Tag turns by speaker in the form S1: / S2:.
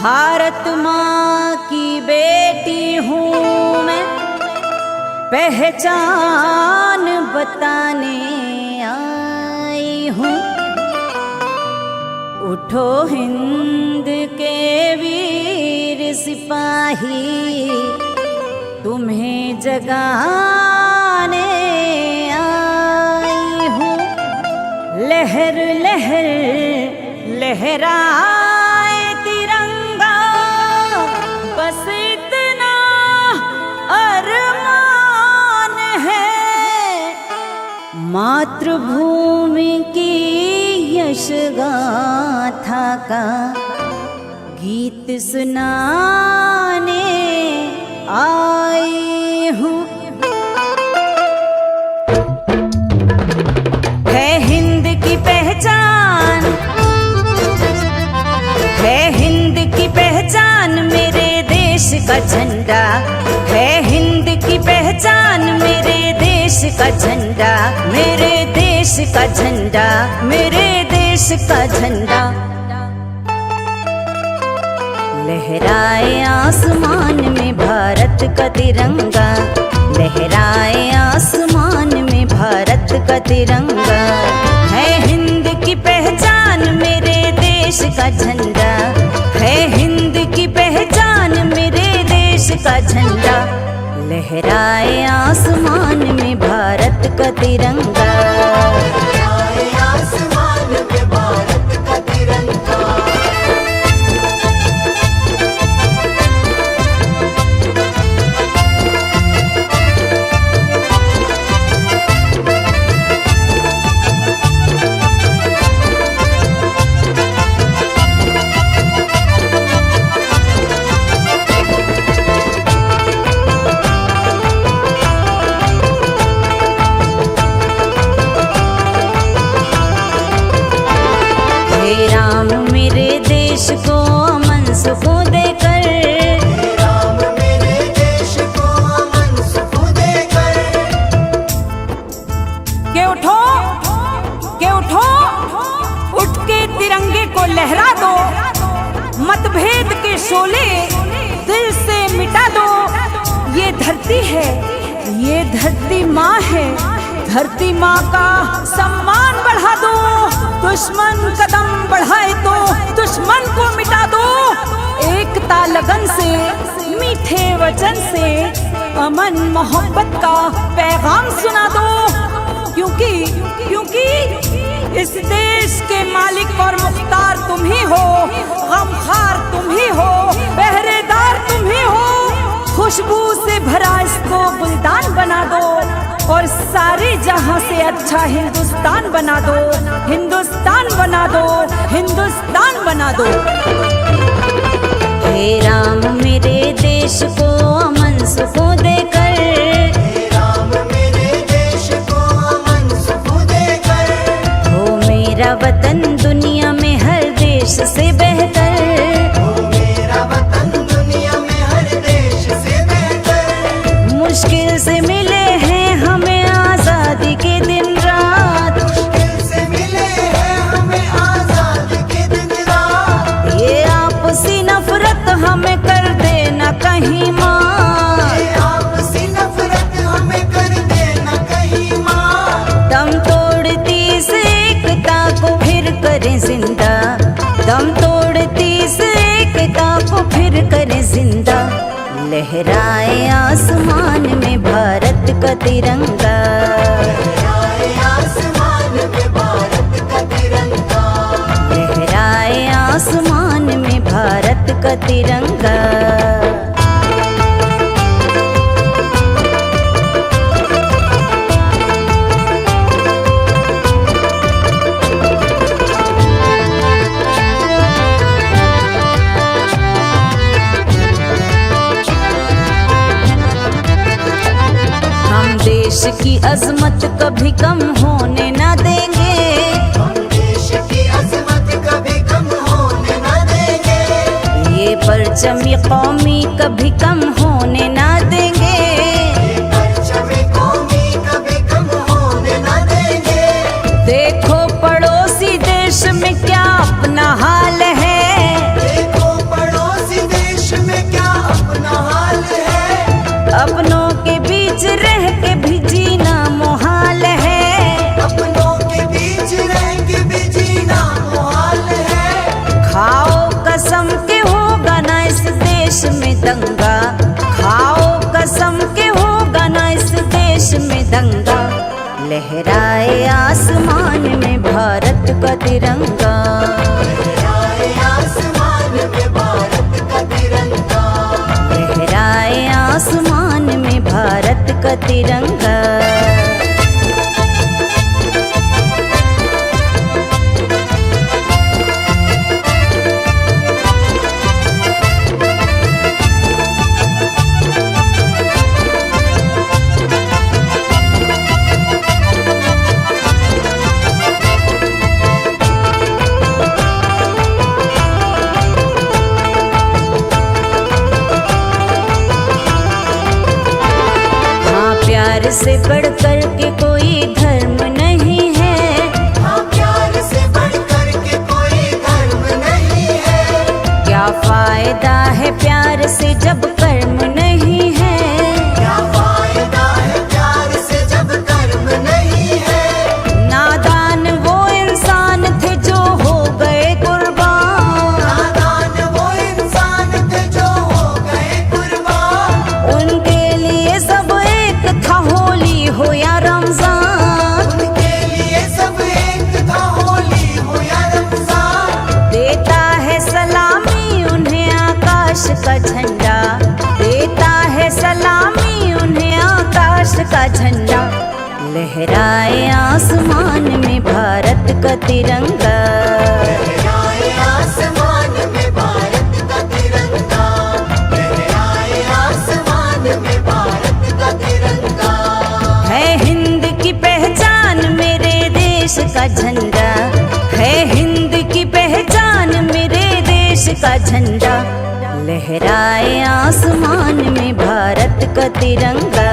S1: भारत माँ की बेटी हूँ मैं, पहचान बताने आई हूँ। उठो हिंद के वीर सिपाही, तुम्हें जगाने आई हूँ। लहर लहर लहराए तिरंगा, बस इतना अरमान है। मातृभूमि की यश गाथा का गीत सुनाने आई हूँ। है हिंद की पहचान, है हिंद की पहचान मेरे देश का झंडा। है हिंद की पहचान मेरे देश का झंडा, मेरे देश का झंडा, मेरे देश का झंडा। लहराए आसमान में भारत का तिरंगा, लहराए आसमान में भारत का तिरंगा। है हिंद की पहचान मेरे देश का झंडा, है हिंद की पहचान मेरे देश का झंडा। लहराए आसमान में भारत का तिरंगा। राम मेरे देश को अमन सुखों देकर,
S2: राम मेरे देश को अमन सुखों देकर।
S1: के उठो, के उठो, उठ के तिरंगे को लहरा दो। मतभेद के शोले दिल से मिटा दो। ये धरती है, ये धरती माँ है, धरती माँ का सम्मान बढ़ा दो। दुश्मन कदम बढ़ाए तो दुश्मन को मिटा दो। एकता लगन से, मीठे वचन से अमन मोहब्बत का पैगाम सुना दो। क्योंकि इस देश के मालिक और मुख्तार तुम ही हो, गमखार तुम ही हो, पहरेदार तुम ही हो। खुशबू से भरा इसको गुलदान बना दो और सारे जहां से अच्छा हिंदुस्तान बना दो, हिंदुस्तान बना दो, हिंदुस्तान बना दो। हे राम मेरे देश को अमन सुखों देकर,
S2: हे राम मेरे देश को अमन सुखों देकर।
S1: हो मेरा वतन दुनिया में हर देश से बेहतर,
S2: हो मेरा वतन दुनिया में हर देश से बेहतर।
S1: मुश्किल से मिले हैं हमें आजादी के दिन रात,
S2: मुश्किल से मिले हैं हमें आजादी के दिन रात।
S1: ये आपसी नफरत हमें कर देना कहीं मार,
S2: ये आपसी नफरत हमें कर देना कहीं मार।
S1: दम तोड़ती से एकता को फिर करें जिंदा, दम तोड़ती से एकता को फिर करें जिंदा। लहराए आसमान में भारत का तिरंगा,
S2: लहराए आसमान में भारत का तिरंगा।
S1: लहराए आसमान में भारत का तिरंगा। देश की अजमत कभी कम होने ना देंगे,
S2: हम देश की अजमत कभी कम होने ना देंगे।
S1: ये परचम कौमी कभी कम होने ना देंगे,
S2: ये परचम कौमी कभी कम होने ना देंगे।
S1: देखो पड़ोसी देश में क्या अपना हाल है,
S2: देखो पड़ोसी
S1: का तिरंगा।
S2: लहराए आसमान में भारत का तिरंगा।
S1: लहराए आसमान में भारत का तिरंगा। प्यार से बढ़कर के कोई धर्म नहीं है।
S2: हाँ, प्यार से बढ़कर के कोई धर्म नहीं है।
S1: क्या फायदा है प्यार से जब कर्म नहीं है।
S2: क्या फायदा है प्यार से जब कर्म नहीं है।
S1: नादान वो इंसान थे जो हो गए कुर्बान।
S2: नादान वो इंसान थे जो हो गए कुर्बान।
S1: उनके लिए सब एक था, होली हो या रमजान।
S2: उनके लिए सब एक था, होली हो या रमजान।
S1: देता है सलामी उन्हें आकाश का झंडा। देता है सलामी उन्हें आकाश का झंडा। लहराए आसमान में भारत का तिरंगा।
S2: लहराए आसमान में भारत का तिरंगा। लहराए आसमान में भारत का तिरंगा।
S1: है हिंद की पहचान मेरे देश का झंडा। है हिंद की पहचान मेरे देश का झंडा। लहराए आसमान में भारत का तिरंगा।